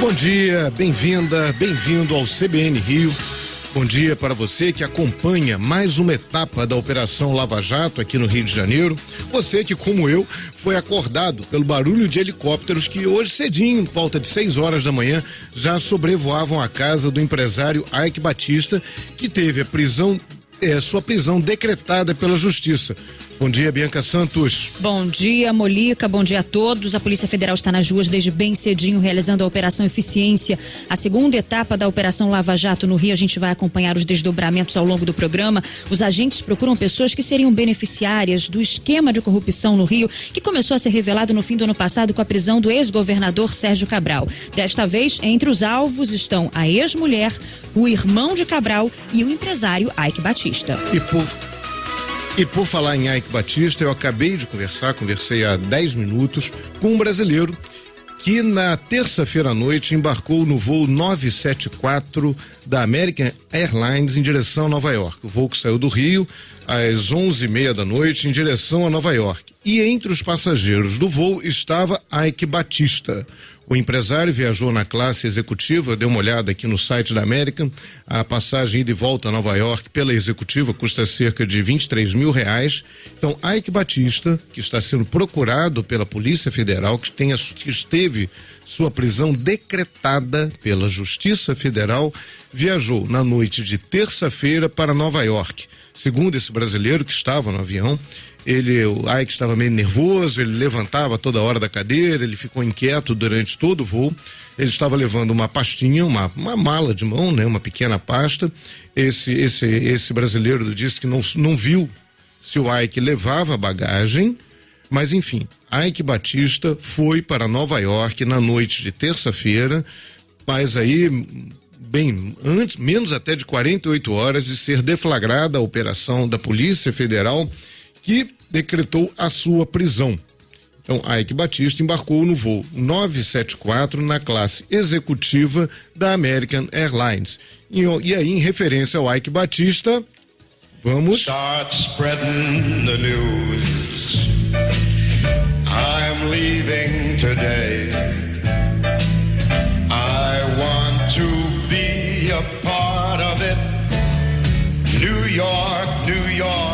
Bom dia, bem-vinda, bem-vindo ao CBN Rio. Bom dia para você que acompanha mais uma etapa da Operação Lava Jato aqui no Rio de Janeiro. Você que, como eu, foi acordado pelo barulho de helicópteros que hoje cedinho, volta de 6 horas da manhã, já sobrevoavam a casa do empresário Eike Batista, que teve sua prisão decretada pela Justiça. Bom dia, Bianca Santos. Bom dia, Molica. Bom dia a todos. A Polícia Federal está nas ruas desde bem cedinho, realizando a Operação Eficiência. A segunda etapa da Operação Lava Jato no Rio. A gente vai acompanhar os desdobramentos ao longo do programa. Os agentes procuram pessoas que seriam beneficiárias do esquema de corrupção no Rio, que começou a ser revelado no fim do ano passado com a prisão do ex-governador Sérgio Cabral. Desta vez, entre os alvos estão a ex-mulher, o irmão de Cabral e o empresário Eike Batista. E por falar em Eike Batista, eu acabei de conversei há 10 minutos com um brasileiro que na terça-feira à noite embarcou no voo 974 da American Airlines em direção a Nova York. O voo que saiu do Rio às 11h30 da noite em direção a Nova York. E entre os passageiros do voo estava Eike Batista. O empresário viajou na classe executiva, deu uma olhada aqui no site da American. A passagem ide e volta a Nova York pela executiva custa cerca de R$23 mil. Então, Eike Batista, que está sendo procurado pela Polícia Federal, que teve sua prisão decretada pela Justiça Federal, viajou na noite de terça-feira para Nova York. Segundo esse brasileiro que estava no avião, o Eike estava meio nervoso, ele levantava toda hora da cadeira, ele ficou inquieto durante todo o voo. Ele estava levando uma pastinha, uma mala de mão, né, uma pequena pasta. Esse brasileiro disse que não viu se o Eike levava bagagem, mas enfim, Eike Batista foi para Nova York na noite de terça-feira, mas aí menos até de 48 horas de ser deflagrada a operação da Polícia Federal, que decretou a sua prisão. Então, Eike Batista embarcou no voo 974 na classe executiva da American Airlines. E aí, em referência ao Eike Batista, vamos... Start spreading the news. I'm leaving today. I want to be a part of it. New York, New York.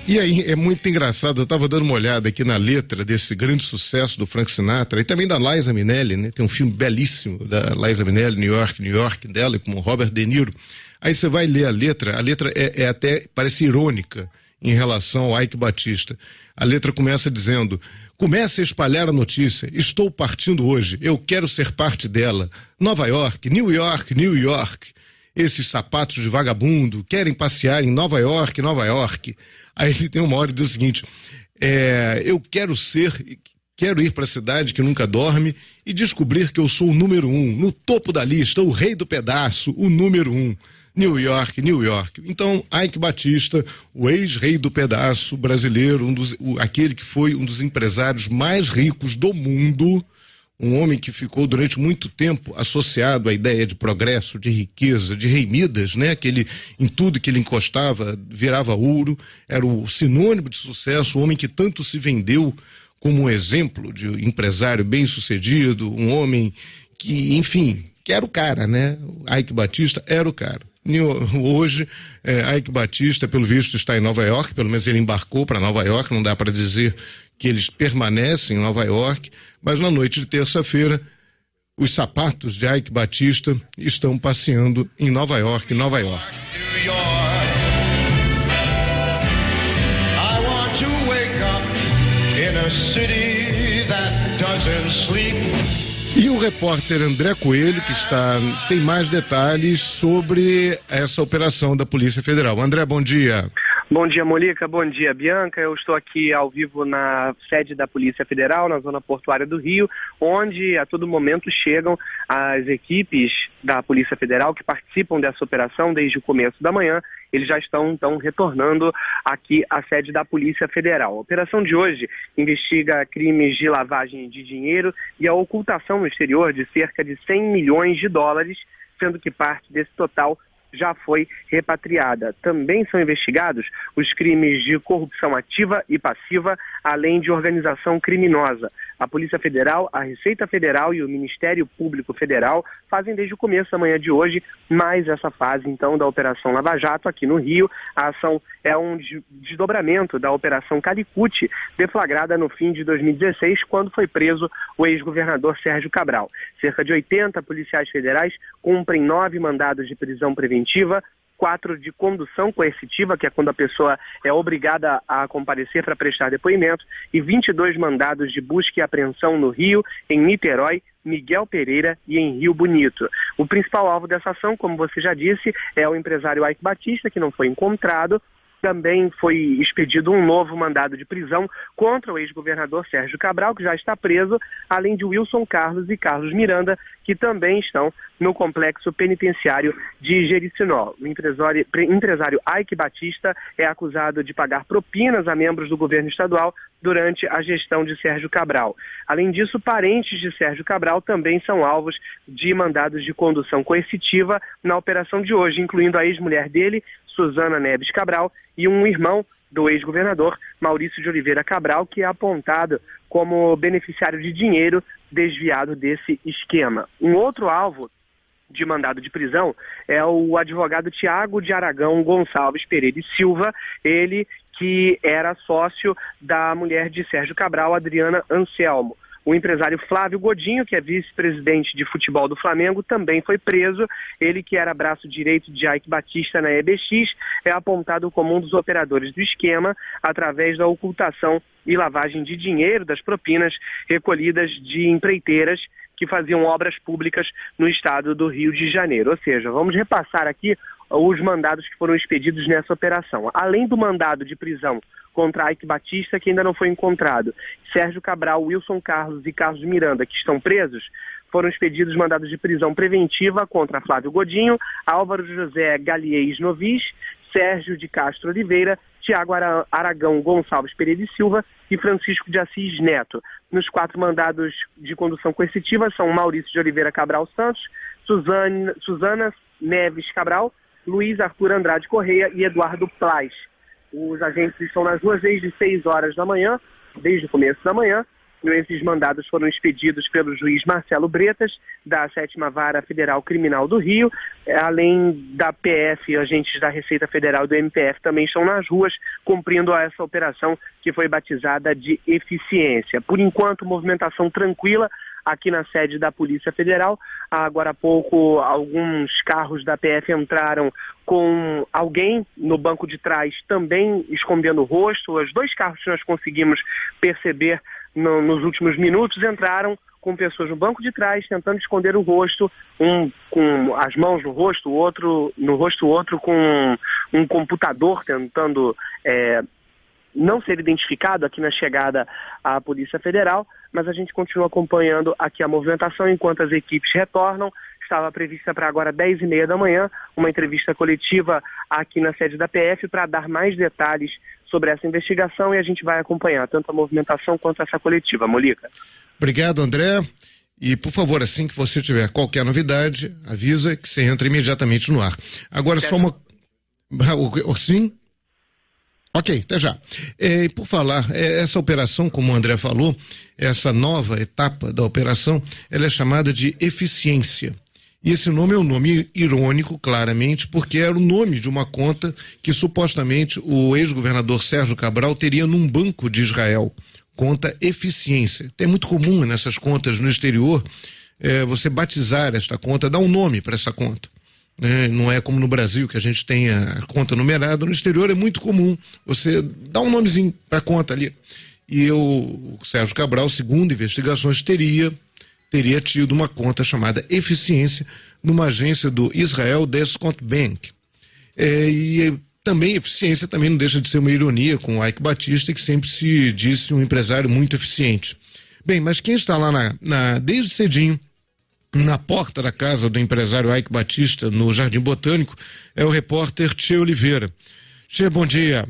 E aí, é muito engraçado, eu estava dando uma olhada aqui na letra desse grande sucesso do Frank Sinatra e também da Liza Minnelli, né? Tem um filme belíssimo da Liza Minnelli, New York, dela, com o Robert De Niro. Aí você vai ler a letra é até, parece irônica em relação ao Eike Batista. A letra começa dizendo: comece a espalhar a notícia, estou partindo hoje, eu quero ser parte dela. Nova York, New York, New York. Esses sapatos de vagabundo querem passear em Nova York, Nova York. Aí ele tem uma hora e diz o seguinte: eu quero ir para a cidade que nunca dorme e descobrir que eu sou o número 1, no topo da lista, o rei do pedaço, o número 1. New York, New York. Então, Eike Batista, o ex-rei do pedaço brasileiro, aquele que foi um dos empresários mais ricos do mundo, um homem que ficou durante muito tempo associado à ideia de progresso, de riqueza, de rei Midas, né? Em tudo que ele encostava virava ouro, era o sinônimo de sucesso, um homem que tanto se vendeu como um exemplo de empresário bem-sucedido, um homem que, enfim, que era o cara, né? Eike Batista era o cara. Hoje, Eike Batista, pelo visto, está em Nova York, pelo menos ele embarcou para Nova York, não dá para dizer que eles permanecem em Nova York, mas na noite de terça-feira, os sapatos de Eike Batista estão passeando em Nova York, Nova York. New York. I want to wake up in a city that doesn't sleep. E o repórter André Coelho, que tem mais detalhes sobre essa operação da Polícia Federal. André, bom dia. Bom dia, Molica. Bom dia, Bianca. Eu estou aqui ao vivo na sede da Polícia Federal, na zona portuária do Rio, onde a todo momento chegam as equipes da Polícia Federal que participam dessa operação desde o começo da manhã. Eles já estão, então, retornando aqui à sede da Polícia Federal. A operação de hoje investiga crimes de lavagem de dinheiro e a ocultação no exterior de cerca de 100 milhões de dólares, sendo que parte desse total já foi repatriada. Também são investigados os crimes de corrupção ativa e passiva, além de organização criminosa. A Polícia Federal, a Receita Federal e o Ministério Público Federal fazem desde o começo da manhã de hoje mais essa fase, então, da Operação Lava Jato aqui no Rio. A ação é um desdobramento da Operação Calicut, deflagrada no fim de 2016, quando foi preso o ex-governador Sérgio Cabral. Cerca de 80 policiais federais cumprem 9 mandados de prisão preventiva, 4 de condução coercitiva, que é quando a pessoa é obrigada a comparecer para prestar depoimento, e 22 mandados de busca e apreensão no Rio, em Niterói, Miguel Pereira e em Rio Bonito. O principal alvo dessa ação, como você já disse, é o empresário Eike Batista, que não foi encontrado. Também foi expedido um novo mandado de prisão contra o ex-governador Sérgio Cabral, que já está preso, além de Wilson Carlos e Carlos Miranda, que também estão no complexo penitenciário de Jericinó. O empresário Eike Batista é acusado de pagar propinas a membros do governo estadual durante a gestão de Sérgio Cabral. Além disso, parentes de Sérgio Cabral também são alvos de mandados de condução coercitiva na operação de hoje, incluindo a ex-mulher dele, Suzana Neves Cabral, e um irmão do ex-governador, Maurício de Oliveira Cabral, que é apontado como beneficiário de dinheiro desviado desse esquema. Um outro alvo de mandado de prisão é o advogado Tiago de Aragão Gonçalves Pereira e Silva, ele que era sócio da mulher de Sérgio Cabral, Adriana Anselmo. O empresário Flávio Godinho, que é vice-presidente de futebol do Flamengo, também foi preso. Ele, que era braço direito de Eike Batista na EBX, é apontado como um dos operadores do esquema através da ocultação e lavagem de dinheiro das propinas recolhidas de empreiteiras que faziam obras públicas no estado do Rio de Janeiro. Ou seja, vamos repassar aqui os mandados que foram expedidos nessa operação. Além do mandado de prisão contra Eike Batista, que ainda não foi encontrado, Sérgio Cabral, Wilson Carlos e Carlos Miranda, que estão presos, foram expedidos mandados de prisão preventiva contra Flávio Godinho, Álvaro José Galiez Novis, Sérgio de Castro Oliveira, Tiago Aragão Gonçalves Pereira e Silva e Francisco de Assis Neto. Nos 4 mandados de condução coercitiva são Maurício de Oliveira Cabral Santos, Suzana Neves Cabral, Luiz Arthur Andrade Correia e Eduardo Plaz. Os agentes estão nas ruas desde 6 horas da manhã, desde o começo da manhã. E esses mandados foram expedidos pelo juiz Marcelo Bretas, da 7ª Vara Federal Criminal do Rio. Além da PF, agentes da Receita Federal e do MPF também estão nas ruas, cumprindo essa operação que foi batizada de Eficiência. Por enquanto, movimentação tranquila aqui na sede da Polícia Federal. Agora há pouco, alguns carros da PF entraram com alguém no banco de trás também escondendo o rosto. Os 2 carros que nós conseguimos perceber nos últimos minutos entraram com pessoas no banco de trás tentando esconder o rosto, um com as mãos no rosto, o outro com um computador tentando não ser identificado aqui na chegada à Polícia Federal, mas a gente continua acompanhando aqui a movimentação enquanto as equipes retornam. Estava prevista para agora 10h30 da manhã, uma entrevista coletiva aqui na sede da PF para dar mais detalhes sobre essa investigação, e a gente vai acompanhar tanto a movimentação quanto essa coletiva. Molica. Obrigado, André. E, por favor, assim que você tiver qualquer novidade, avisa que você entra imediatamente no ar. Agora, só uma... Sim? Ok, até já. Por falar, essa operação, como o André falou, essa nova etapa da operação, ela é chamada de Eficiência. E esse nome é um nome irônico, claramente, porque era o nome de uma conta que supostamente o ex-governador Sérgio Cabral teria num banco de Israel. Conta Eficiência. É muito comum nessas contas no exterior você batizar esta conta, dar um nome para essa conta. Não é como no Brasil, que a gente tem a conta numerada. No exterior é muito comum você dar um nomezinho para a conta ali. E o Sérgio Cabral, segundo investigações, teria tido uma conta chamada Eficiência numa agência do Israel Discount Bank. E também Eficiência também não deixa de ser uma ironia com o Eike Batista, que sempre se disse um empresário muito eficiente. Bem, mas quem está lá desde cedinho, na porta da casa do empresário Eike Batista, no Jardim Botânico, é o repórter Tchê Oliveira. Tchê, bom dia.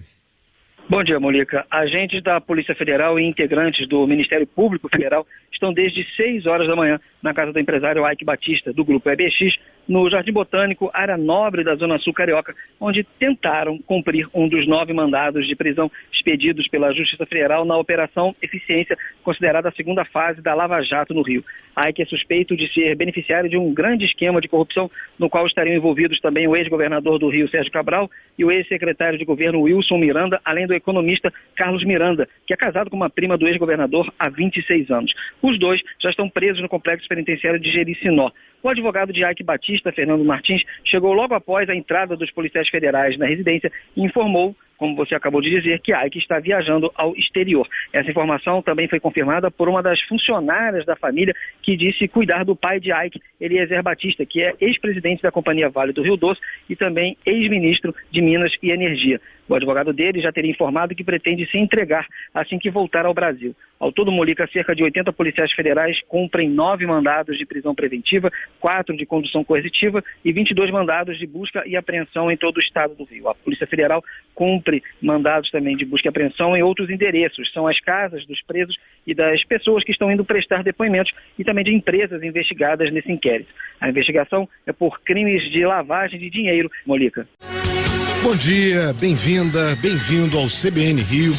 Bom dia, Molica. Agentes da Polícia Federal e integrantes do Ministério Público Federal estão desde 6 horas da manhã na casa do empresário Ike Batista, do Grupo EBX, no Jardim Botânico, área nobre da Zona Sul Carioca, onde tentaram cumprir um dos 9 mandados de prisão expedidos pela Justiça Federal na Operação Eficiência, considerada a segunda fase da Lava Jato no Rio. Ike é suspeito de ser beneficiário de um grande esquema de corrupção, no qual estariam envolvidos também o ex-governador do Rio, Sérgio Cabral, e o ex-secretário de governo, Wilson Miranda, além do economista Carlos Miranda, que é casado com uma prima do ex-governador há 26 anos. Os dois já estão presos no complexo penitenciário de Jericinó. O advogado de Ike Batista, Fernando Martins, chegou logo após a entrada dos policiais federais na residência e informou, como você acabou de dizer, que Ike está viajando ao exterior. Essa informação também foi confirmada por uma das funcionárias da família que disse cuidar do pai de Ike, Eliezer Batista, que é ex-presidente da Companhia Vale do Rio Doce e também ex-ministro de Minas e Energia. O advogado dele já teria informado que pretende se entregar assim que voltar ao Brasil. Ao todo, Molica, cerca de 80 policiais federais cumprem 9 mandados de prisão preventiva, 4 de condução coercitiva e 22 mandados de busca e apreensão em todo o estado do Rio. A Polícia Federal cumpre mandados também de busca e apreensão em outros endereços. São as casas dos presos e das pessoas que estão indo prestar depoimentos e também de empresas investigadas nesse inquérito. A investigação é por crimes de lavagem de dinheiro, Molica. Bom dia, bem-vinda, bem-vindo ao CBN Rio.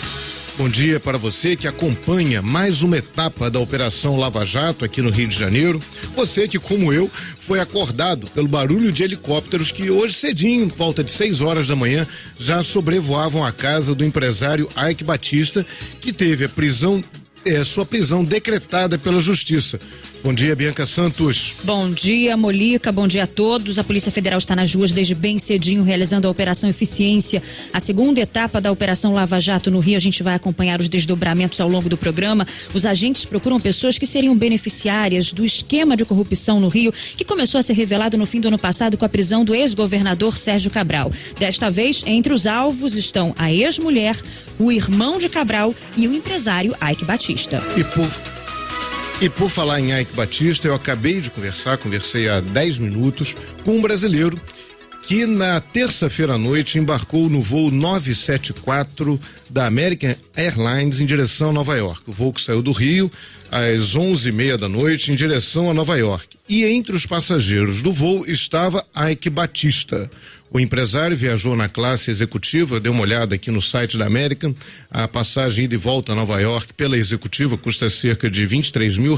Bom dia para você que acompanha mais uma etapa da Operação Lava Jato aqui no Rio de Janeiro. Você que, como eu, foi acordado pelo barulho de helicópteros que hoje cedinho, volta de 6 horas da manhã, já sobrevoavam a casa do empresário Ike Batista, que teve sua prisão decretada pela Justiça. Bom dia, Bianca Santos. Bom dia, Molica. Bom dia a todos. A Polícia Federal está nas ruas desde bem cedinho, realizando a Operação Eficiência. A segunda etapa da Operação Lava Jato no Rio, a gente vai acompanhar os desdobramentos ao longo do programa. Os agentes procuram pessoas que seriam beneficiárias do esquema de corrupção no Rio, que começou a ser revelado no fim do ano passado com a prisão do ex-governador Sérgio Cabral. Desta vez, entre os alvos estão a ex-mulher, o irmão de Cabral e o empresário Ike Batista. E por falar em Ike Batista, eu acabei de conversei há 10 minutos com um brasileiro que na terça-feira à noite embarcou no voo 974 da American Airlines em direção a Nova York. O voo que saiu do Rio às 11h30 da noite em direção a Nova York. E entre os passageiros do voo estava Ike Batista. O empresário viajou na classe executiva, deu uma olhada aqui no site da American, a passagem ide e volta a Nova York pela executiva custa cerca de R$23 mil.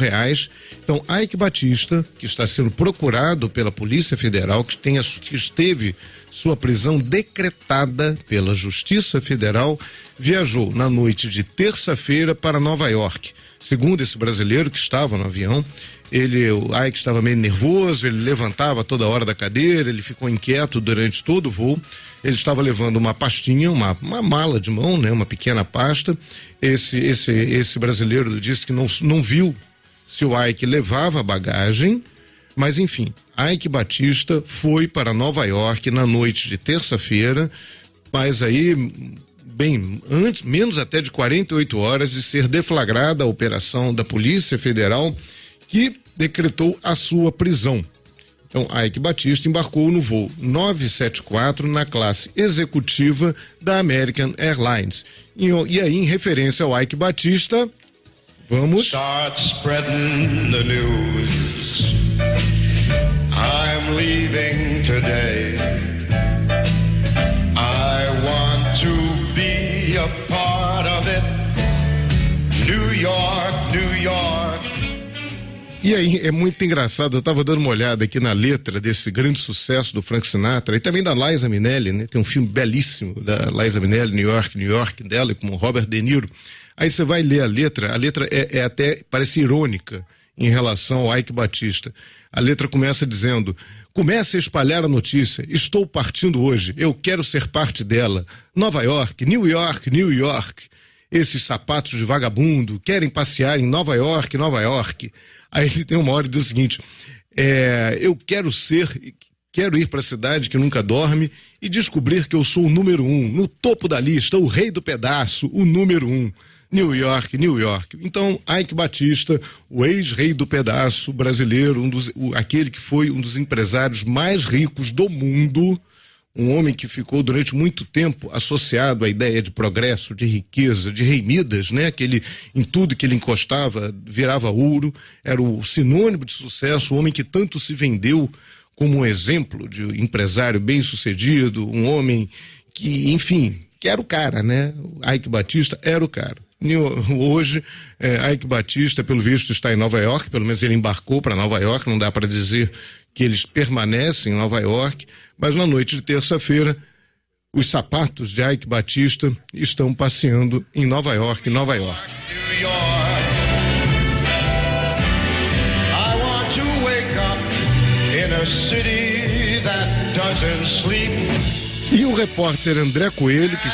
Então, Ike Batista, que está sendo procurado pela Polícia Federal, que teve sua prisão decretada pela Justiça Federal, viajou na noite de terça-feira para Nova York. Segundo esse brasileiro que estava no avião, o Ike estava meio nervoso, ele levantava toda hora da cadeira, ele ficou inquieto durante todo o voo. Ele estava levando uma pastinha, uma mala de mão, né, uma pequena pasta. Esse brasileiro disse que não viu se o Ike levava bagagem, mas enfim, Ike Batista foi para Nova York na noite de terça-feira, mas aí menos até de 48 horas de ser deflagrada a operação da Polícia Federal, que decretou a sua prisão. Então, Ike Batista embarcou no voo 974 na classe executiva da American Airlines. E aí, em referência ao Ike Batista, vamos... Start spreading the news. I'm leaving today. I want to be a part of it. New York, New York. E aí, é muito engraçado, eu estava dando uma olhada aqui na letra desse grande sucesso do Frank Sinatra e também da Liza Minnelli, né? Tem um filme belíssimo da Liza Minnelli, New York, dela, com o Robert De Niro. Aí você vai ler a letra é até, parece irônica em relação ao Ike Batista. A letra começa dizendo: comece a espalhar a notícia, estou partindo hoje, eu quero ser parte dela. Nova York, New York, New York. Esses sapatos de vagabundo querem passear em Nova York, Nova York. Aí ele tem uma hora e diz o seguinte: eu quero ir para a cidade que nunca dorme e descobrir que eu sou o número 1, no topo da lista, o rei do pedaço, o número 1. New York, New York. Então, Ike Batista, o ex-rei do pedaço brasileiro, aquele que foi um dos empresários mais ricos do mundo, um homem que ficou durante muito tempo associado à ideia de progresso, de riqueza, de rei Midas, né? Que ele, em tudo que ele encostava, virava ouro, era o sinônimo de sucesso, o homem que tanto se vendeu como um exemplo de empresário bem-sucedido, um homem que, enfim, que era o cara, né? Ike Batista era o cara. Hoje, Ike Batista, pelo visto, está em Nova York, pelo menos ele embarcou para Nova York, não dá para dizer que eles permanecem em Nova York, mas na noite de terça-feira, os sapatos de Ike Batista estão passeando em Nova York, Nova York. New York. I want to wake up in a city that doesn't sleep. E o repórter André Coelho, que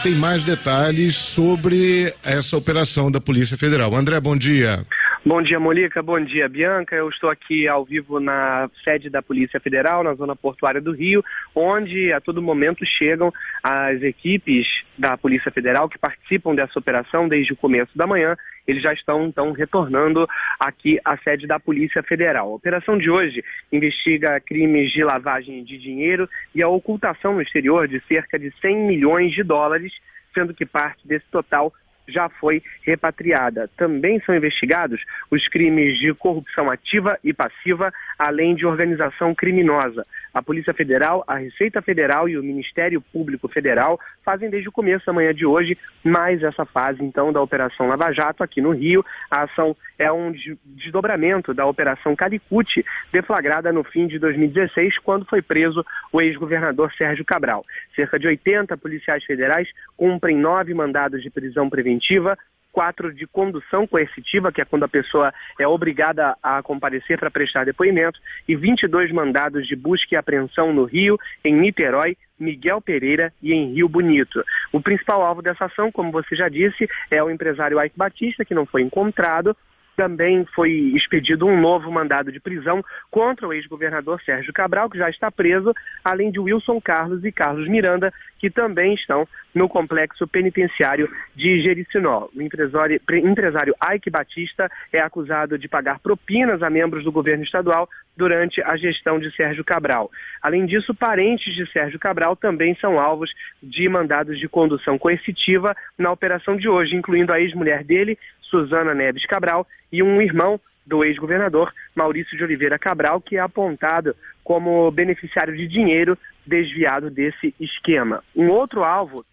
tem mais detalhes sobre essa operação da Polícia Federal. André, bom dia. Bom dia, Molica. Bom dia, Bianca. Eu estou aqui ao vivo na sede da Polícia Federal, na zona portuária do Rio, onde a todo momento chegam as equipes da Polícia Federal que participam dessa operação desde o começo da manhã. Eles já estão, então, retornando aqui à sede da Polícia Federal. A operação de hoje investiga crimes de lavagem de dinheiro e a ocultação no exterior de cerca de 100 milhões de dólares, sendo que parte desse total já foi repatriada. Também são investigados os crimes de corrupção ativa e passiva, além de organização criminosa. A Polícia Federal, a Receita Federal e o Ministério Público Federal fazem desde o começo da manhã de hoje mais essa fase, então, da Operação Lava Jato aqui no Rio. A ação é um desdobramento da Operação Calicut, deflagrada no fim de 2016, quando foi preso o ex-governador Sérgio Cabral. Cerca de 80 policiais federais cumprem 9 mandados de prisão preventiva, 4 de condução coercitiva, que é quando a pessoa é obrigada a comparecer para prestar depoimento, e 22 mandados de busca e apreensão no Rio, em Niterói, Miguel Pereira e em Rio Bonito. O principal alvo dessa ação, como você já disse, é o empresário Ike Batista, que não foi encontrado. Também foi expedido um novo mandado de prisão contra o ex-governador Sérgio Cabral, que já está preso, além de Wilson Carlos e Carlos Miranda, que também estão no complexo penitenciário de Jericinó. O empresário Ike Batista é acusado de pagar propinas a membros do governo estadual durante a gestão de Sérgio Cabral. Além disso, parentes de Sérgio Cabral também são alvos de mandados de condução coercitiva na operação de hoje, incluindo a ex-mulher dele, Suzana Neves Cabral, e um irmão do ex-governador, Maurício de Oliveira Cabral, que é apontado como beneficiário de dinheiro desviado desse esquema. Um outro alvo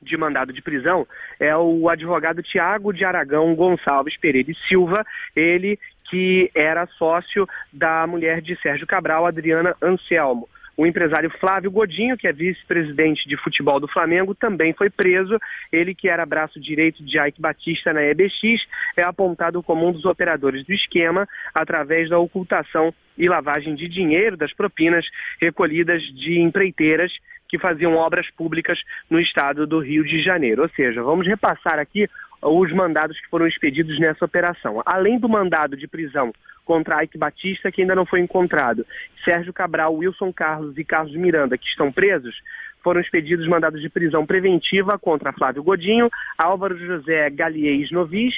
de mandado de prisão é o advogado Tiago de Aragão Gonçalves Pereira e Silva, ele que era sócio da mulher de Sérgio Cabral, Adriana Anselmo. O empresário Flávio Godinho, que é vice-presidente de futebol do Flamengo, também foi preso. Ele, que era braço direito de Ike Batista na EBX, é apontado como um dos operadores do esquema através da ocultação e lavagem de dinheiro das propinas recolhidas de empreiteiras que faziam obras públicas no estado do Rio de Janeiro. Ou seja, vamos repassar aqui os mandados que foram expedidos nessa operação. Além do mandado de prisão contra Ike Batista, que ainda não foi encontrado, Sérgio Cabral, Wilson Carlos e Carlos Miranda, que estão presos, foram expedidos mandados de prisão preventiva contra Flávio Godinho, Álvaro José Galiez Novis,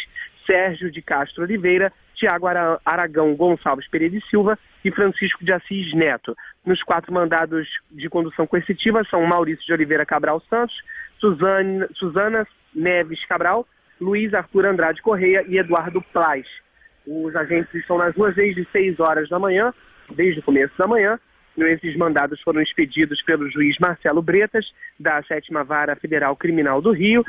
Sérgio de Castro Oliveira, Tiago Aragão Gonçalves Pereira e Silva e Francisco de Assis Neto. Nos 4 mandados de condução coercitiva são Maurício de Oliveira Cabral Santos, Suzana Neves Cabral, Luiz Arthur Andrade Correia e Eduardo Plaz. Os agentes estão nas ruas desde 6 horas da manhã, desde o começo da manhã. Esses mandados foram expedidos pelo juiz Marcelo Bretas, da 7ª Vara Federal Criminal do Rio.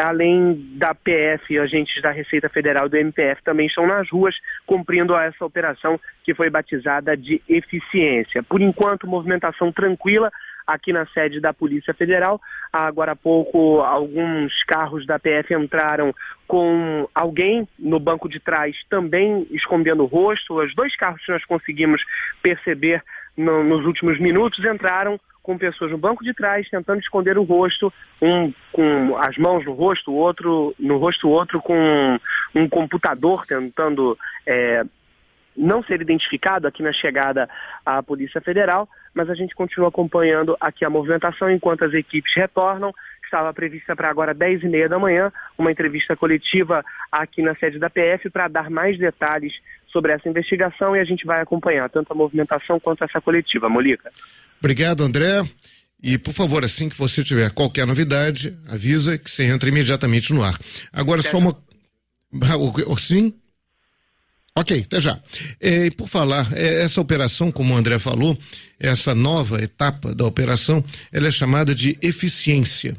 Além da PF, agentes da Receita Federal e do MPF também estão nas ruas, cumprindo essa operação que foi batizada de Eficiência. Por enquanto, movimentação tranquila aqui na sede da Polícia Federal. Agora há pouco, alguns carros da PF entraram com alguém no banco de trás também escondendo o rosto. Os 2 carros que nós conseguimos perceber nos últimos minutos entraram com pessoas no banco de trás tentando esconder o rosto, um com as mãos no rosto, o outro com um computador tentando não ser identificado aqui na chegada à Polícia Federal, mas a gente continua acompanhando aqui a movimentação enquanto as equipes retornam. Estava prevista para agora 10h30 da manhã, uma entrevista coletiva aqui na sede da PF para dar mais detalhes sobre essa investigação, e a gente vai acompanhar tanto a movimentação quanto essa coletiva. Molica. Obrigado, André. E, por favor, assim que você tiver qualquer novidade, avisa que você entra imediatamente no ar. Agora, só uma... Sim? Ok, até já. E por falar, essa operação, como o André falou, essa nova etapa da operação, ela é chamada de eficiência.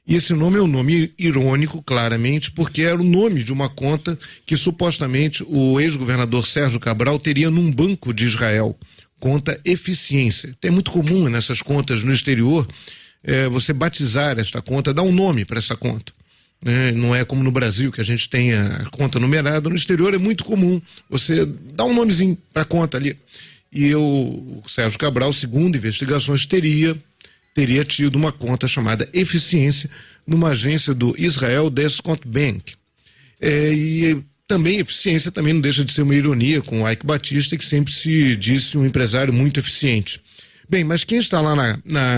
E esse nome é um nome irônico, claramente, porque era o nome de uma conta que supostamente o ex-governador Sérgio Cabral teria num banco de Israel. Conta eficiência. É muito comum nessas contas no exterior você batizar esta conta, dar um nome para essa conta. Não é como no Brasil, que a gente tem a conta numerada. No exterior é muito comum você dar um nomezinho para a conta ali. E o Sérgio Cabral, segundo investigações, teria tido uma conta chamada Eficiência numa agência do Israel Discount Bank. E também eficiência também não deixa de ser uma ironia com o Ike Batista, que sempre se disse um empresário muito eficiente. Bem, mas quem está lá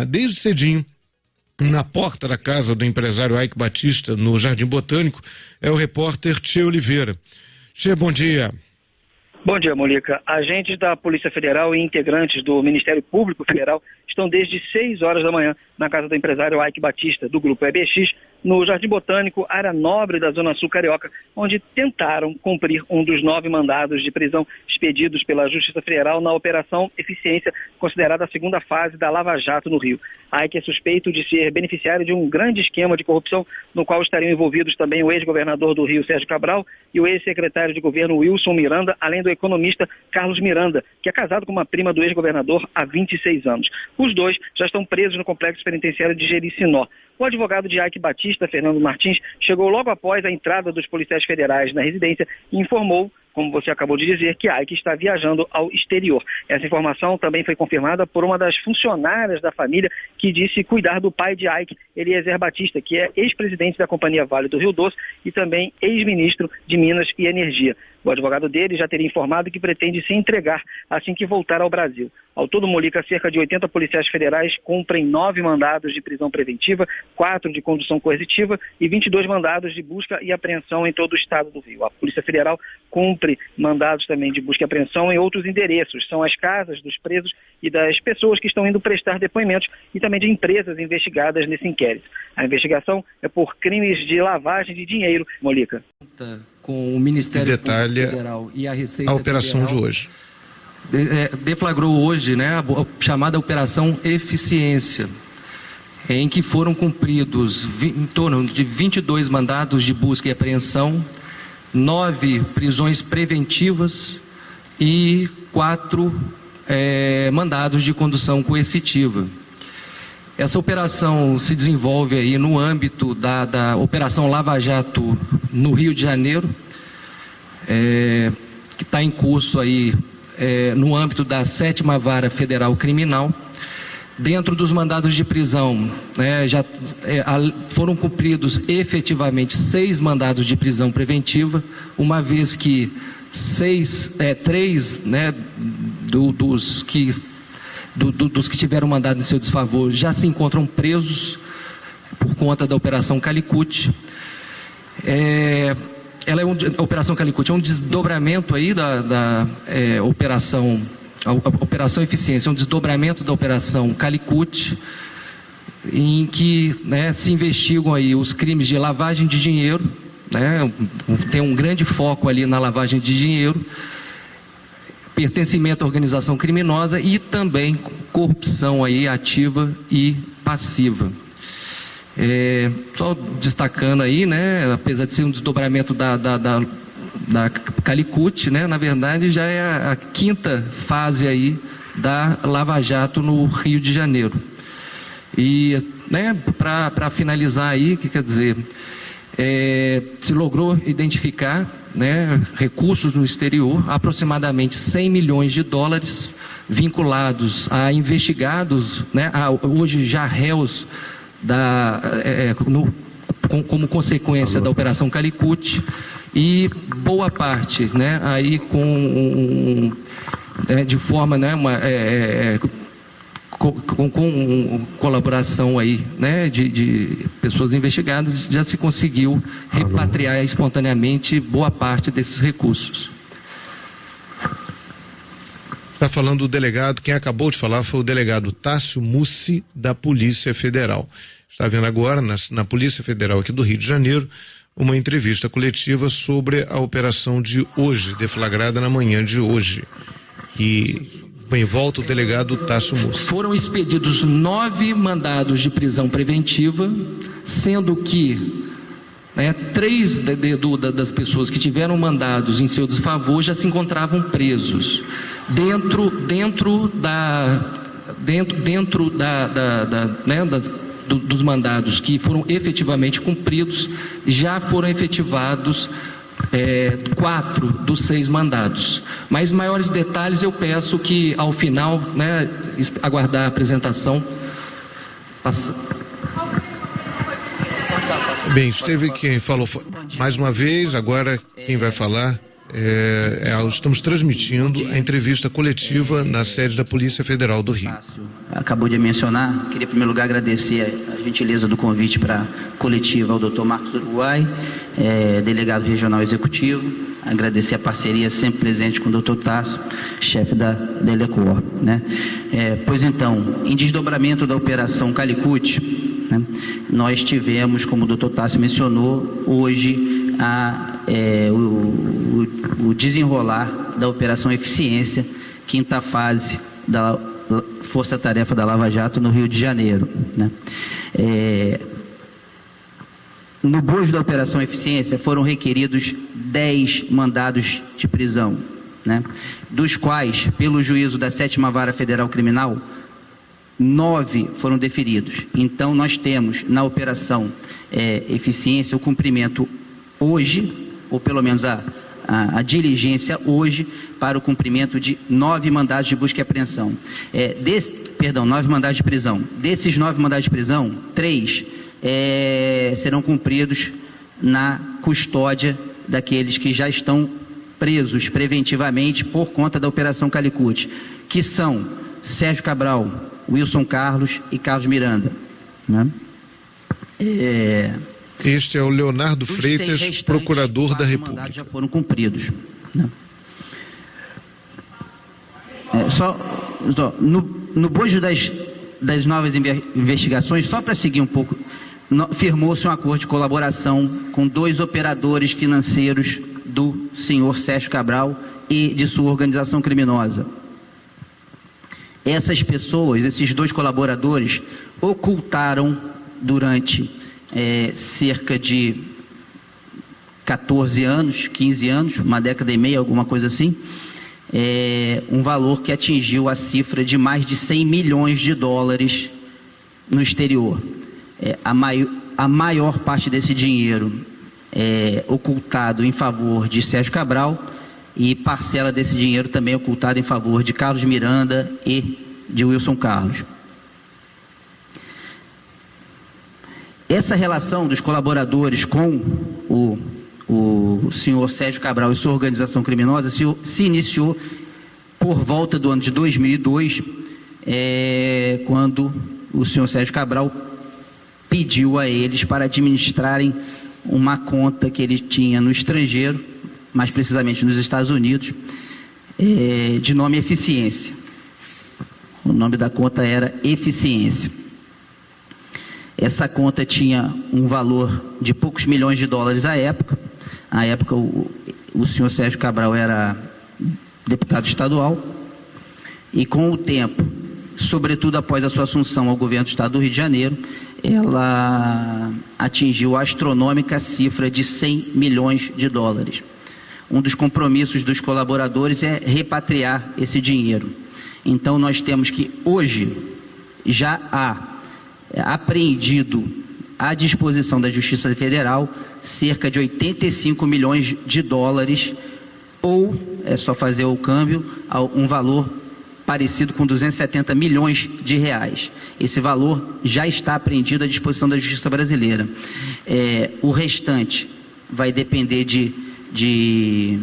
desde cedinho, na porta da casa do empresário Ike Batista, no Jardim Botânico, é o repórter Tchê Oliveira. Tchê, bom dia. Bom dia, Molica. Agentes da Polícia Federal e integrantes do Ministério Público Federal estão desde 6 horas da manhã na casa do empresário Ike Batista, do Grupo EBX, no Jardim Botânico, área nobre da Zona Sul Carioca, onde tentaram cumprir um dos 9 mandados de prisão expedidos pela Justiça Federal na Operação Eficiência, considerada a segunda fase da Lava Jato no Rio. Ike é suspeito de ser beneficiário de um grande esquema de corrupção, no qual estariam envolvidos também o ex-governador do Rio, Sérgio Cabral, e o ex-secretário de governo Wilson Miranda, além do economista Carlos Miranda, que é casado com uma prima do ex-governador há 26 anos. Os dois já estão presos no complexo penitenciário de Jericinó. O advogado de Ike Batista, Fernando Martins, chegou logo após a entrada dos policiais federais na residência e informou, como você acabou de dizer, que Ike está viajando ao exterior. Essa informação também foi confirmada por uma das funcionárias da família que disse cuidar do pai de Ike, Eliezer Batista, que é ex-presidente da Companhia Vale do Rio Doce e também ex-ministro de Minas e Energia. O advogado dele já teria informado que pretende se entregar assim que voltar ao Brasil. Ao todo, Molica, cerca de 80 policiais federais cumprem 9 mandados de prisão preventiva, 4 de condução coercitiva e 22 mandados de busca e apreensão em todo o estado do Rio. A Polícia Federal cumpre mandados também de busca e apreensão em outros endereços. São as casas dos presos e das pessoas que estão indo prestar depoimentos e também de empresas investigadas nesse inquérito. A investigação é por crimes de lavagem de dinheiro, Molica. Com o Ministério Público Federal e a Receita a operação Federal, de hoje. Deflagrou hoje, né, a chamada Operação Eficiência, em que foram cumpridos em torno de 22 mandados de busca e apreensão, 9 prisões preventivas e 4 mandados de condução coercitiva. Essa operação se desenvolve aí no âmbito da Operação Lava Jato no Rio de Janeiro, que está em curso aí no âmbito da 7ª Vara Federal Criminal. Dentro dos mandados de prisão, já foram cumpridos efetivamente 6 mandados de prisão preventiva, uma vez que 3 dos que tiveram mandado em seu desfavor já se encontram presos por conta da Operação Calicut. A Operação Calicut é um desdobramento aí da Operação Eficiência, é um desdobramento da Operação Calicut, em que se investigam aí os crimes de lavagem de dinheiro, tem um grande foco ali na lavagem de dinheiro, pertencimento à organização criminosa e também corrupção aí ativa e passiva. Só destacando aí, apesar de ser um desdobramento da Calicut, na verdade já é a 5ª fase aí da Lava Jato no Rio de Janeiro. E para finalizar aí, que quer dizer, se logrou identificar recursos no exterior, aproximadamente 100 milhões de dólares vinculados a investigados, hoje já réus como consequência da Operação Calicut, e boa parte aí de forma com colaboração aí, de pessoas investigadas, já se conseguiu repatriar espontaneamente boa parte desses recursos. Está falando o delegado, quem acabou de falar foi o delegado Tássio Mussi, da Polícia Federal. Está vendo agora na Polícia Federal aqui do Rio de Janeiro uma entrevista coletiva sobre a operação de hoje, deflagrada na manhã de hoje. E em volta o delegado Tássio Mussi. Foram expedidos 9 mandados de prisão preventiva, sendo que 3 das pessoas que tiveram mandados em seu desfavor já se encontravam presos dos mandados que foram efetivamente cumpridos. Já foram efetivados 4 dos 6 mandados. Mas maiores detalhes eu peço que ao final, aguardar a apresentação. Bem, esteve quem falou mais uma vez, agora quem vai falar estamos transmitindo a entrevista coletiva na sede da Polícia Federal do Rio. Acabou de mencionar, queria em primeiro lugar agradecer a gentileza do convite para a coletiva ao Dr. Marcos Uruguai, delegado regional executivo, agradecer a parceria sempre presente com o Dr. Tássio, chefe da Delecor. Pois então, em desdobramento da Operação Calicut, nós tivemos, como o Dr. Tássio mencionou, hoje o desenrolar da Operação Eficiência, 5ª fase da Força-Tarefa da Lava Jato no Rio de Janeiro. No bojo da Operação Eficiência foram requeridos 10 mandados de prisão, dos quais, pelo juízo da 7ª Vara Federal Criminal, 9 foram deferidos. Então nós temos na Operação Eficiência o cumprimento hoje, ou pelo menos a diligência hoje, para o cumprimento de 9 mandados de busca e apreensão. 9 mandados de prisão. Desses 9 mandados de prisão, 3 serão cumpridos na custódia daqueles que já estão presos preventivamente por conta da Operação Calicut, que são Sérgio Cabral, Wilson Carlos e Carlos Miranda. Este é o Leonardo Freitas, procurador da República. Já foram cumpridos. No bojo das novas investigações, só para seguir um pouco, firmou-se um acordo de colaboração com 2 operadores financeiros do senhor Sérgio Cabral e de sua organização criminosa. Essas pessoas, esses 2 colaboradores, ocultaram durante cerca de 14 anos, 15 anos, uma década e meia, alguma coisa assim, um valor que atingiu a cifra de mais de 100 milhões de dólares no exterior. A maior parte desse dinheiro ocultado em favor de Sérgio Cabral, e parcela desse dinheiro também ocultada em favor de Carlos Miranda e de Wilson Carlos. Essa relação dos colaboradores com o senhor Sérgio Cabral e sua organização criminosa se iniciou por volta do ano de 2002, quando o senhor Sérgio Cabral pediu a eles para administrarem uma conta que ele tinha no estrangeiro, mais precisamente nos Estados Unidos, de nome Eficiência. O nome da conta era Eficiência. Essa conta tinha um valor de poucos milhões de dólares à época. À época, o senhor Sérgio Cabral era deputado estadual, e com o tempo, sobretudo após a sua assunção ao governo do estado do Rio de Janeiro, ela atingiu a astronômica cifra de 100 milhões de dólares. Um dos compromissos dos colaboradores é repatriar esse dinheiro. Então nós temos que hoje já há apreendido à disposição da Justiça Federal cerca de 85 milhões de dólares, ou é só fazer o câmbio, um valor parecido com 270 milhões de reais. Esse valor já está apreendido à disposição da Justiça brasileira. O restante vai depender de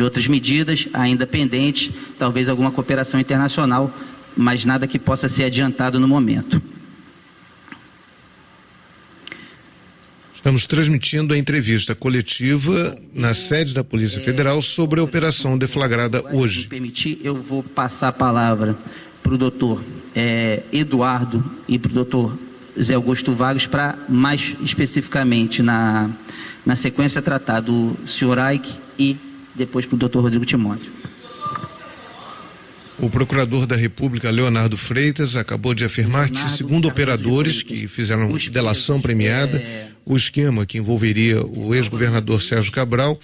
outras medidas ainda pendentes, talvez alguma cooperação internacional, mas nada que possa ser adiantado no momento. Estamos transmitindo a entrevista coletiva na sede da Polícia Federal sobre a operação deflagrada hoje. Se me permitir, eu vou passar a palavra para o doutor Eduardo e para o doutor Zé Augusto Vargas para mais especificamente na sequência tratar do senhor Ike e depois para o doutor Rodrigo Timóteo. O procurador da República, Leonardo Freitas, acabou de afirmar que, segundo operadores que fizeram delação premiada, o esquema que envolveria o ex-governador Sérgio Cabral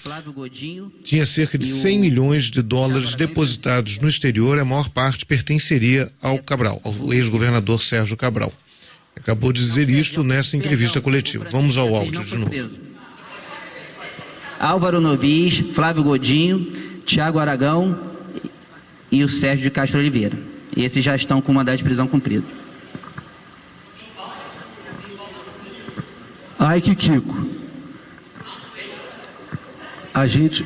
tinha cerca de 100 milhões de dólares depositados no exterior. A maior parte pertenceria ao Cabral, ao ex-governador Sérgio Cabral. Acabou de dizer isto nessa entrevista coletiva. Vamos ao áudio de novo. Álvaro Novis, Flávio Godinho, Tiago Aragão e o Sérgio de Castro Oliveira. Esses já estão com mandado de prisão cumprido. Ike Kiko. A gente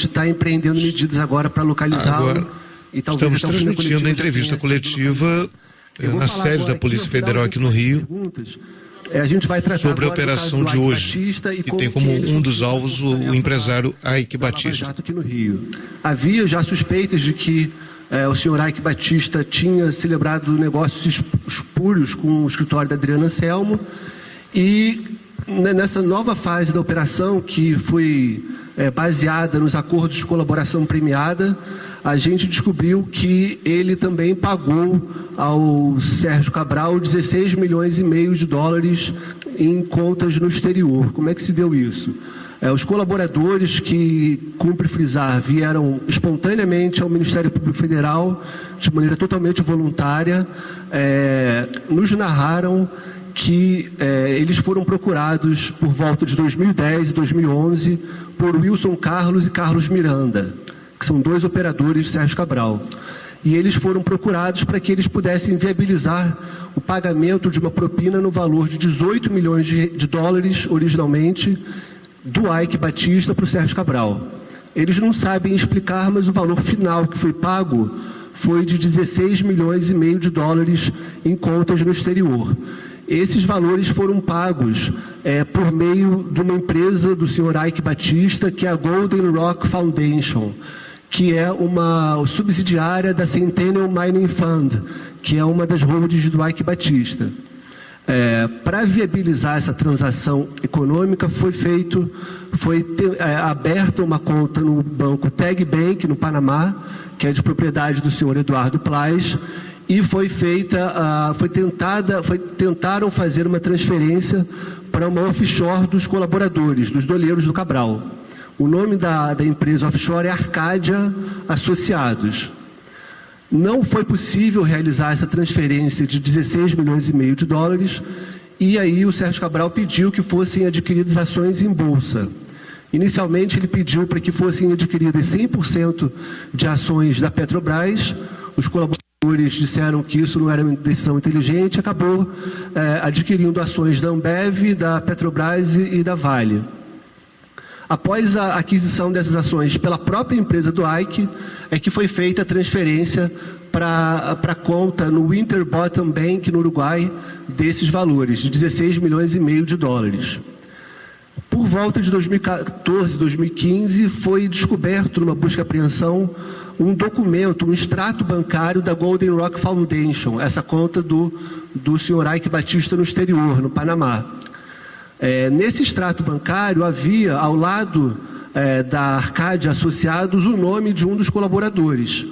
está empreendendo medidas agora para localizá-lo. Estamos transmitindo a entrevista coletiva na sede da Polícia Federal aqui no Rio. A gente vai tratar sobre a operação de hoje, que tem como um dos alvos o empresário Ike Batista. Aqui no Rio. Havia já suspeitas de que o senhor Ike Batista tinha celebrado negócios espúrios com o escritório da Adriana Anselmo, e nessa nova fase da operação, que foi baseada nos acordos de colaboração premiada, a gente descobriu que ele também pagou ao Sérgio Cabral 16 milhões e meio de dólares em contas no exterior. Como é que se deu isso? Os colaboradores, que, cumpre frisar, vieram espontaneamente ao Ministério Público Federal, de maneira totalmente voluntária, nos narraram que eles foram procurados por volta de 2010 e 2011 por Wilson Carlos e Carlos Miranda, que são dois operadores de Sérgio Cabral. E eles foram procurados para que eles pudessem viabilizar o pagamento de uma propina no valor de 18 milhões de dólares, originalmente, do Ike Batista para o Sérgio Cabral. Eles não sabem explicar, mas o valor final que foi pago foi de 16 milhões e meio de dólares em contas no exterior. Esses valores foram pagos por meio de uma empresa do senhor Ike Batista, que é a Golden Rock Foundation, que é uma subsidiária da Centennial Mining Fund, que é uma das holdings do Ike Batista. Para viabilizar essa transação econômica, foi aberta uma conta no banco Tag Bank, no Panamá, que é de propriedade do senhor Eduardo Plais, e tentaram fazer uma transferência para uma offshore dos colaboradores, dos doleiros do Cabral. O nome da empresa offshore é Arcádia Associados. Não foi possível realizar essa transferência de 16 milhões e meio de dólares, e aí o Sérgio Cabral pediu que fossem adquiridas ações em bolsa. Inicialmente ele pediu para que fossem adquiridas 100% de ações da Petrobras. Os colaboradores disseram que isso não era uma decisão inteligente, acabou adquirindo ações da Ambev, da Petrobras e da Vale. Após a aquisição dessas ações pela própria empresa do Ike, é que foi feita a transferência para a conta no Winterbottom Bank, no Uruguai, desses valores, de 16 milhões e meio de dólares. Por volta de 2014, 2015, foi descoberto numa busca e apreensão um documento, um extrato bancário da Golden Rock Foundation, essa conta do senhor Ike Batista no exterior, no Panamá. Nesse extrato bancário havia, ao lado da Arcádia Associados, o nome de um dos colaboradores.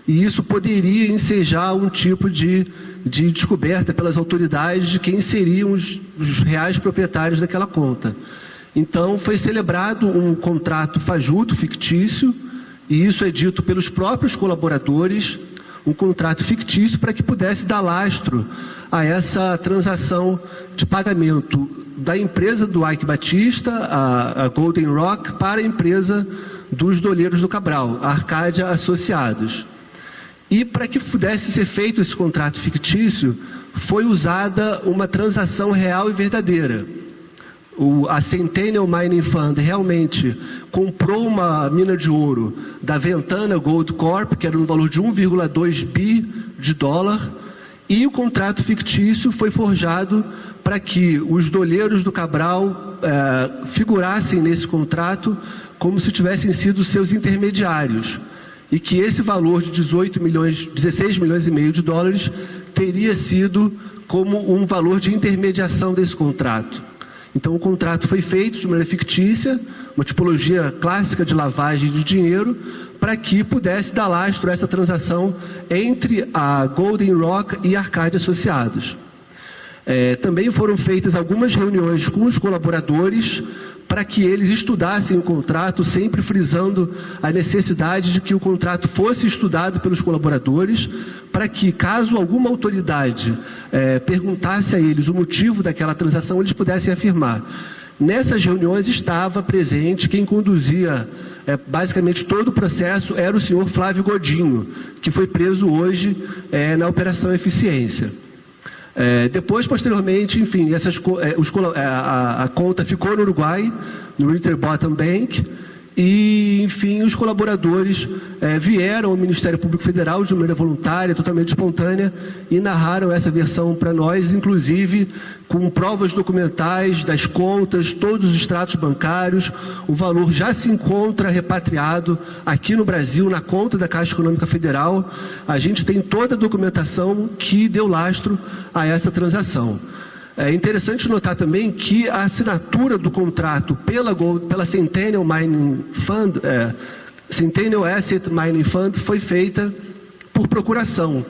E isso poderia ensejar um tipo de descoberta pelas autoridades de quem seriam os reais proprietários daquela conta. Então, foi celebrado um contrato fajuto, fictício, e isso é dito pelos próprios colaboradores, um contrato fictício para que pudesse dar lastro a essa transação de pagamento da empresa do Ike Batista, a Golden Rock, para a empresa dos doleiros do Cabral, a Arcádia Associados. E para que pudesse ser feito esse contrato fictício, foi usada uma transação real e verdadeira. A Centennial Mining Fund realmente comprou uma mina de ouro da Ventana Gold Corp, que era no valor de 1,2 bi de dólar, e o contrato fictício foi forjado para que os doleiros do Cabral figurassem nesse contrato como se tivessem sido seus intermediários, e que esse valor de 16 milhões e meio de dólares teria sido como um valor de intermediação desse contrato. Então o contrato foi feito de maneira fictícia, uma tipologia clássica de lavagem de dinheiro, para que pudesse dar lastro a essa transação entre a Golden Rock e a Arcadia Associados. Também foram feitas algumas reuniões com os colaboradores para que eles estudassem o contrato, sempre frisando a necessidade de que o contrato fosse estudado pelos colaboradores, para que, caso alguma autoridade perguntasse a eles o motivo daquela transação, eles pudessem afirmar. Nessas reuniões estava presente quem conduzia basicamente todo o processo, era o senhor Flávio Godinho, que foi preso hoje na Operação Eficiência. Depois, posteriormente, enfim, a conta ficou no Uruguai, no Winterbottom Bank, e, enfim, os colaboradores vieram ao Ministério Público Federal de maneira voluntária, totalmente espontânea, e narraram essa versão para nós, inclusive com provas documentais das contas, todos os extratos bancários. O valor já se encontra repatriado aqui no Brasil, na conta da Caixa Econômica Federal. A gente tem toda a documentação que deu lastro a essa transação. É interessante notar também que a assinatura do contrato pela Centennial Mining Fund, Centennial Asset Mining Fund, foi feita por procuração.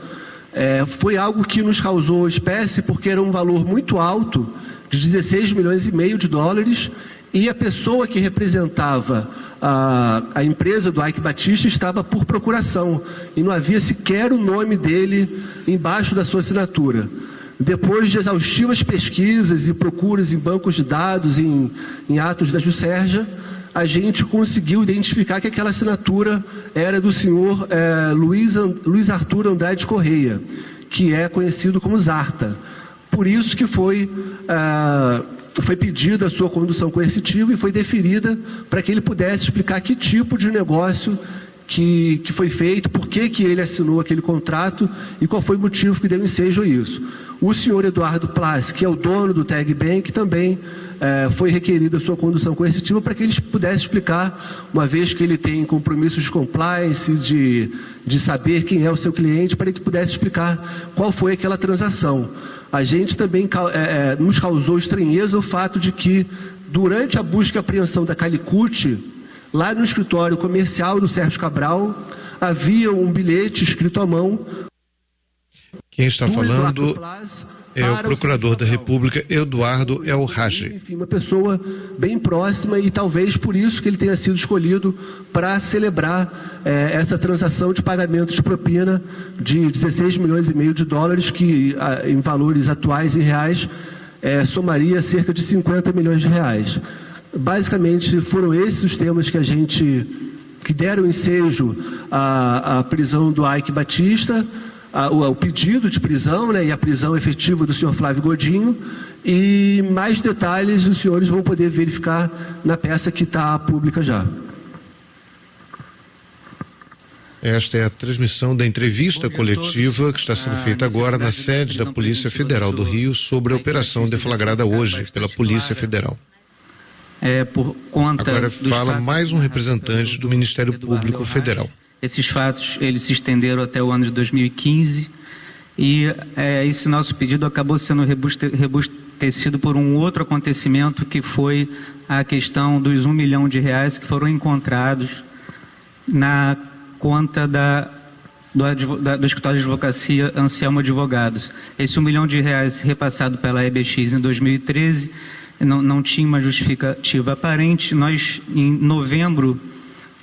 Foi algo que nos causou espécie, porque era um valor muito alto, de 16 milhões e meio de dólares, e a pessoa que representava a empresa do Ike Batista estava por procuração, e não havia sequer o nome dele embaixo da sua assinatura. Depois de exaustivas pesquisas e procuras em bancos de dados, em atos da Juscerja, a gente conseguiu identificar que aquela assinatura era do senhor Luiz Arthur Andrade Correia, que é conhecido como Zarta. Por isso que foi pedida a sua condução coercitiva e foi deferida para que ele pudesse explicar que tipo de negócio que foi feito, por que ele assinou aquele contrato e qual foi o motivo que deu ensejo a isso. O senhor Eduardo Plas, que é o dono do Tag Bank, também foi requerida a sua condução coercitiva para que ele pudesse explicar, uma vez que ele tem compromissos de compliance, de saber quem é o seu cliente, para que ele pudesse explicar qual foi aquela transação. A gente também nos causou estranheza o fato de que, durante a busca e apreensão da Calicut, lá no escritório comercial do Sérgio Cabral, havia um bilhete escrito à mão. Quem está falando é o procurador da República, Eduardo El Hagi. Enfim, uma pessoa bem próxima, e talvez por isso que ele tenha sido escolhido para celebrar essa transação de pagamento de propina de 16 milhões e meio de dólares, que em valores atuais e reais somaria cerca de 50 milhões de reais. Basicamente foram esses os temas que deram ensejo à prisão do Ike Batista, o pedido de prisão, e a prisão efetiva do senhor Flávio Godinho, e mais detalhes os senhores vão poder verificar na peça que está pública já. Esta é a transmissão da entrevista coletiva que está sendo feita agora na sede da Polícia Federal do Rio sobre a operação deflagrada hoje pela Polícia Federal. Por conta agora fala mais um representante do Ministério Público Federal. Esses fatos, eles se estenderam até o ano de 2015 e esse nosso pedido acabou sendo robustecido por um outro acontecimento, que foi a questão dos R$1 milhão que foram encontrados na conta do escritório de advocacia Anselmo Advogados. Esse R$1 milhão repassado pela EBX em 2013 não tinha uma justificativa aparente. Nós, em novembro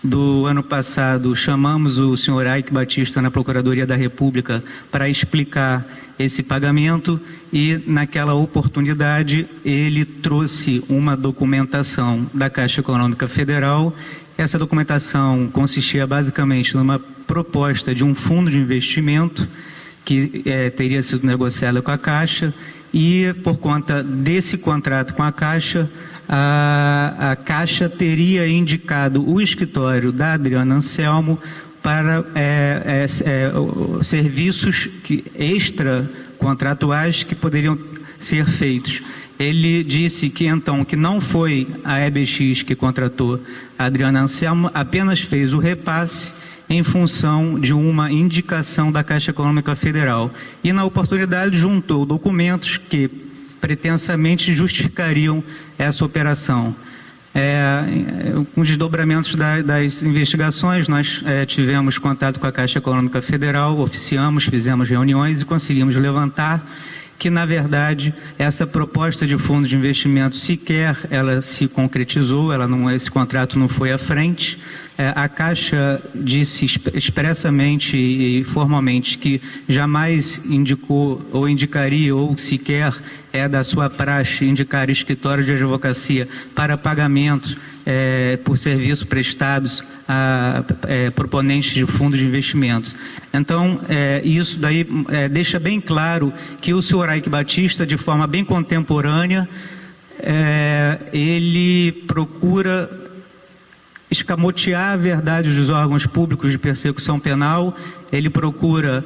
do ano passado, chamamos o senhor Ike Batista na Procuradoria da República para explicar esse pagamento, e naquela oportunidade ele trouxe uma documentação da Caixa Econômica Federal. Essa documentação consistia basicamente numa proposta de um fundo de investimento que teria sido negociada com a Caixa, e por conta desse contrato com a Caixa, a Caixa teria indicado o escritório da Adriana Anselmo para serviços extra-contratuais que poderiam ser feitos. Ele disse que então que não foi a EBX que contratou a Adriana Anselmo, apenas fez o repasse em função de uma indicação da Caixa Econômica Federal. E na oportunidade juntou documentos que pretensamente justificariam essa operação. Com os desdobramentos das investigações, nós tivemos contato com a Caixa Econômica Federal, oficiamos, fizemos reuniões e conseguimos levantar que, na verdade, essa proposta de fundo de investimento sequer ela se concretizou, esse contrato não foi à frente. A Caixa disse expressamente e formalmente que jamais indicou ou indicaria ou sequer da sua praxe indicar escritórios de advocacia para pagamentos por serviços prestados a proponentes de fundos de investimentos. Então, isso daí deixa bem claro que o senhor Ike Batista, de forma bem contemporânea, ele procura escamotear a verdade dos órgãos públicos de persecução penal, ele procura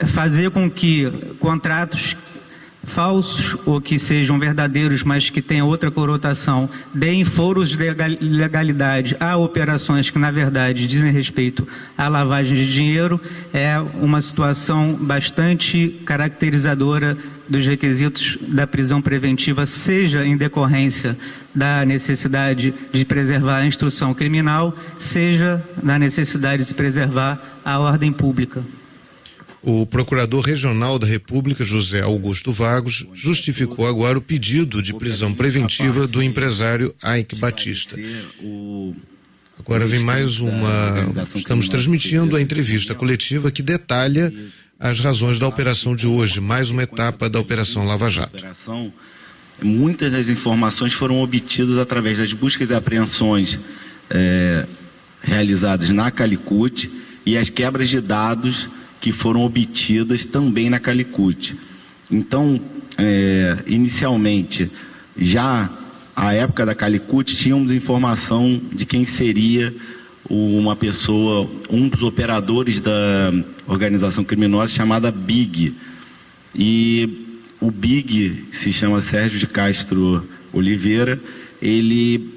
fazer com que contratos falsos ou que sejam verdadeiros, mas que tenham outra conotação, deem foros de legalidade a operações que, na verdade, dizem respeito à lavagem de dinheiro. É uma situação bastante caracterizadora dos requisitos da prisão preventiva, seja em decorrência da necessidade de preservar a instrução criminal, seja da necessidade de se preservar a ordem pública. O Procurador Regional da República, José Augusto Vagos, justificou agora o pedido de prisão preventiva do empresário Ike Batista. Agora vem mais estamos transmitindo a entrevista coletiva que detalha as razões da operação de hoje, mais uma etapa da Operação Lava Jato. Muitas das informações foram obtidas através das buscas e apreensões realizadas na Calicut e as quebras de dados que foram obtidas também na Calicut. Então, inicialmente, já à época da Calicut, tínhamos informação de quem seria uma pessoa, um dos operadores da organização criminosa chamada Big. E o Big se chama Sérgio de Castro Oliveira. Ele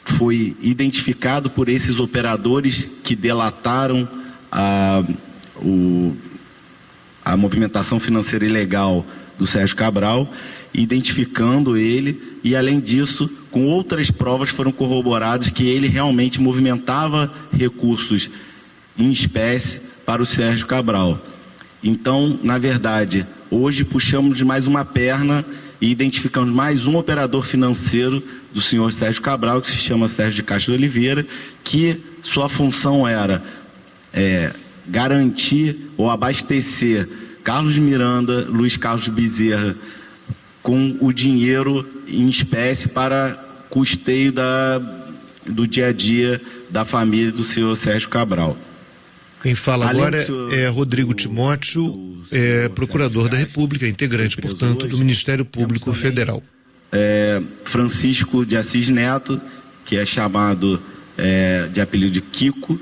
foi identificado por esses operadores que delataram a movimentação financeira ilegal do Sérgio Cabral, identificando ele, e além disso, com outras provas foram corroboradas que ele realmente movimentava recursos em espécie para o Sérgio Cabral. Então, na verdade, hoje puxamos de mais uma perna e identificamos mais um operador financeiro do senhor Sérgio Cabral, que se chama Sérgio de Castro Oliveira, que sua função era garantir ou abastecer Carlos Miranda, Luiz Carlos Bezerra com o dinheiro em espécie para custeio do dia a dia da família do senhor Sérgio Cabral. Quem fala agora é Rodrigo Timóteo, procurador da República, integrante, portanto, do Ministério Público Federal. Francisco de Assis Neto, que é chamado de apelido de Kiko.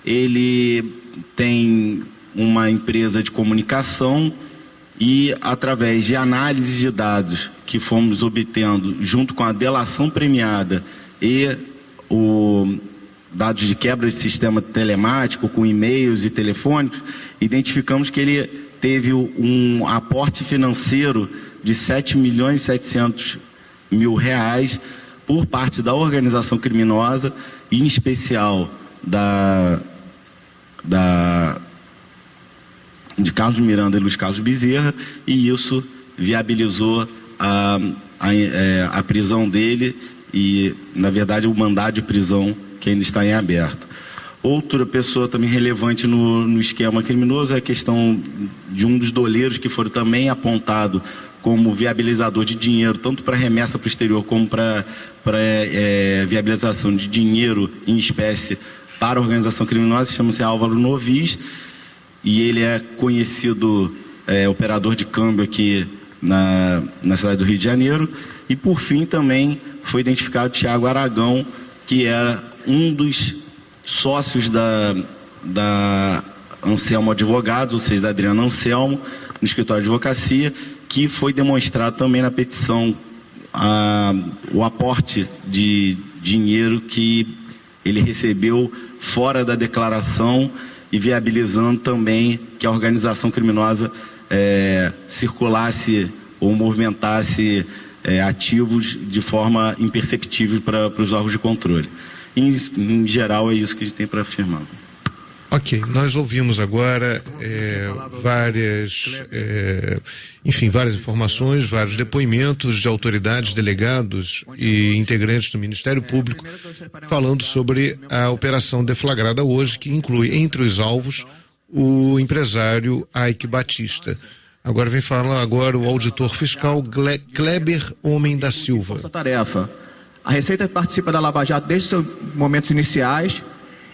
Ele tem uma empresa de comunicação e, através de análise de dados que fomos obtendo junto com a delação premiada e dados de quebra de sistema telemático com e-mails e telefônicos, identificamos que ele teve um aporte financeiro de R$7.700.000 por parte da organização criminosa, em especial de Carlos Miranda e Luiz Carlos Bezerra, e isso viabilizou a prisão dele e, na verdade, o mandado de prisão que ainda está em aberto. Outra pessoa também relevante no esquema criminoso é a questão de um dos doleiros que foram também apontado como viabilizador de dinheiro, tanto para remessa para o exterior como para viabilização de dinheiro em espécie para a organização criminosa. Chama-se Álvaro Novis, e ele é conhecido operador de câmbio aqui na cidade do Rio de Janeiro. E, por fim, também foi identificado Tiago Aragão, que era um dos sócios da Anselmo Advogados, ou seja, da Adriana Anselmo, no escritório de advocacia, que foi demonstrado também na petição o aporte de dinheiro que ele recebeu fora da declaração e viabilizando também que a organização criminosa circulasse ou movimentasse ativos de forma imperceptível para os órgãos de controle. Em geral, é isso que a gente tem para afirmar. Ok, nós ouvimos agora várias informações, vários depoimentos de autoridades, delegados e integrantes do Ministério Público falando sobre a operação deflagrada hoje, que inclui entre os alvos o empresário Ike Batista. Agora vem falar o auditor fiscal Kleber Homem da Silva. Força-tarefa. A Receita participa da Lava Jato desde seus momentos iniciais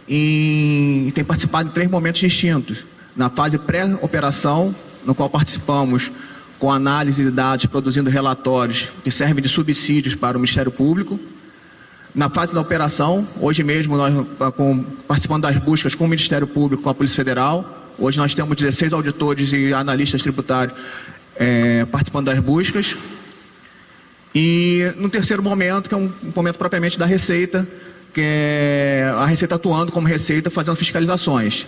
e tem participado em 3 momentos distintos. Na fase pré-operação, no qual participamos com análise de dados, produzindo relatórios que servem de subsídios para o Ministério Público. Na fase da operação, hoje mesmo nós participando das buscas com o Ministério Público, com a Polícia Federal. Hoje nós temos 16 auditores e analistas tributários participando das buscas. E no terceiro momento, que é um momento propriamente da Receita, que é a Receita atuando como Receita, fazendo fiscalizações.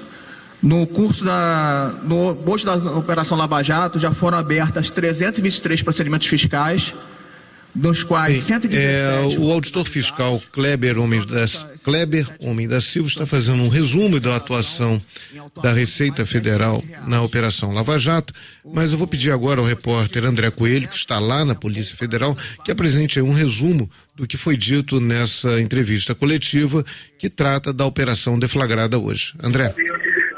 Hoje da Operação Lava Jato já foram abertas 323 procedimentos fiscais, dos quais 117... O auditor fiscal Kleber Homem da Silva está fazendo um resumo da atuação da Receita Federal na Operação Lava Jato, mas eu vou pedir agora ao repórter André Coelho, que está lá na Polícia Federal, que apresente aí um resumo do que foi dito nessa entrevista coletiva que trata da operação deflagrada hoje. André.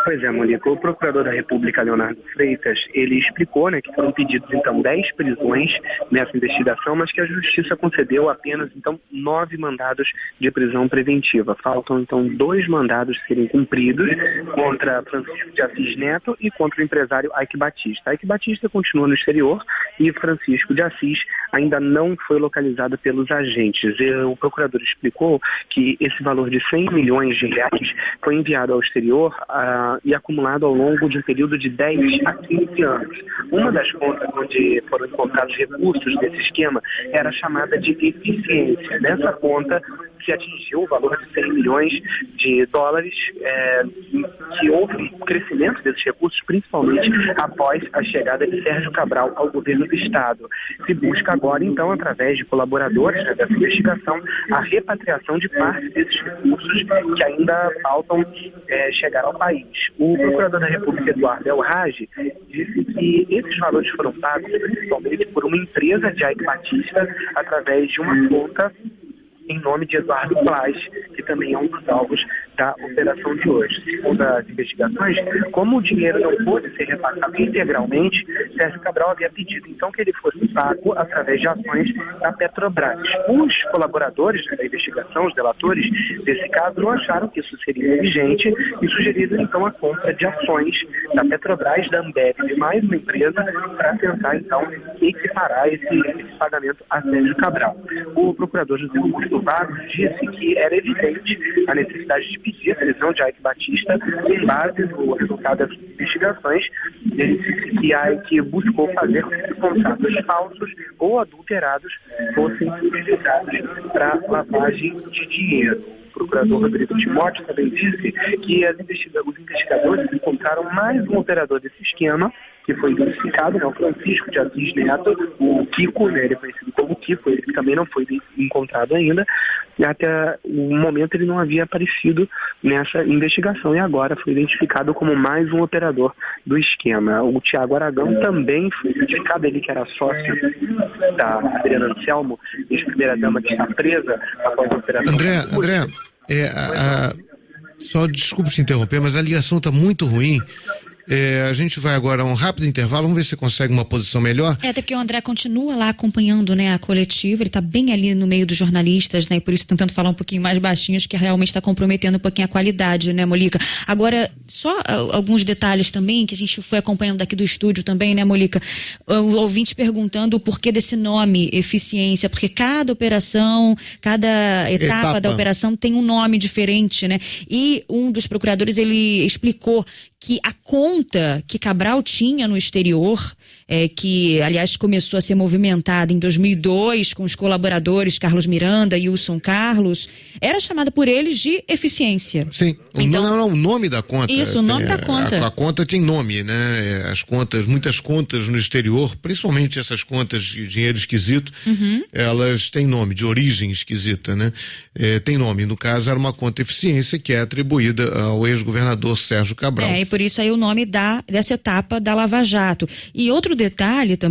Pois é, Monique, o procurador da República, Leonardo Freitas, ele explicou, que foram pedidos, então, 10 prisões nessa investigação, mas que a Justiça concedeu apenas, então, 9 mandados de prisão preventiva. Faltam, então, 2 mandados serem cumpridos contra Francisco de Assis Neto e contra o empresário Ike Batista. Ike Batista continua no exterior e Francisco de Assis ainda não foi localizado pelos agentes. O procurador explicou que esse valor de 100 milhões de reais foi enviado ao exterior e acumulado ao longo de um período de 10 a 15 anos. Uma das contas onde foram encontrados recursos desse esquema era chamada de eficiência. Nessa conta se atingiu o valor de 100 milhões de dólares, que houve crescimento desses recursos, principalmente após a chegada de Sérgio Cabral ao governo do Estado. Se busca agora, então, através de colaboradores dessa investigação, a repatriação de parte desses recursos que ainda faltam chegar ao país. O procurador da República, Eduardo El Raj, disse que esses valores foram pagos principalmente por uma empresa de Ike Batista através de uma conta em nome de Eduardo Blas, que também é um dos alvos da operação de hoje. Segundo as investigações, como o dinheiro não pôde ser repassado integralmente, Sérgio Cabral havia pedido então que ele fosse pago através de ações da Petrobras. Os colaboradores da investigação, os delatores desse caso, não acharam que isso seria vigente e sugeriram então a compra de ações da Petrobras, da Ambev e de mais uma empresa para tentar então equiparar esse pagamento a Sérgio Cabral. O procurador José Augusto Barros disse que era evidente a necessidade de pedir a prisão de Ike Batista em base no resultado das investigações. Ele disse que a Ike buscou fazer com que contratos falsos ou adulterados fossem utilizados para lavagem de dinheiro. O procurador Rodrigo Timóteo também disse que os investigadores encontraram mais um operador desse esquema, que foi identificado, o Francisco de Assis Neto, o Kiko, ele é conhecido como Kiko, ele também não foi encontrado ainda, e até o momento ele não havia aparecido nessa investigação, e agora foi identificado como mais um operador do esquema. O Tiago Aragão também foi identificado, ele que era sócio da Adriana Anselmo, ex-primeira-dama que está presa após a operação. André, só desculpe te interromper, mas a ligação está muito ruim. A gente vai agora a um rápido intervalo, vamos ver se consegue uma posição melhor. Até porque o André continua lá acompanhando, a coletiva, ele está bem ali no meio dos jornalistas, e por isso tentando falar um pouquinho mais baixinho, acho que realmente está comprometendo um pouquinho a qualidade, Molica? Agora, só alguns detalhes também, que a gente foi acompanhando daqui do estúdio também, Molica? O ouvinte perguntando o porquê desse nome, eficiência, porque cada operação, cada etapa da operação tem um nome diferente, E um dos procuradores, ele explicou que a conta que Cabral tinha no exterior, que aliás começou a ser movimentada em 2002 com os colaboradores Carlos Miranda e Wilson Carlos, era chamada por eles de eficiência. Sim, então, o nome da conta. Isso, o nome da conta. A conta tem nome, né? As contas, muitas contas no exterior, principalmente essas contas de dinheiro esquisito, elas têm nome, de origem esquisita, né? Tem nome, no caso era uma conta eficiência que é atribuída ao ex-governador Sérgio Cabral. E por isso aí o nome dessa etapa da Lava Jato. E outro detalhe também,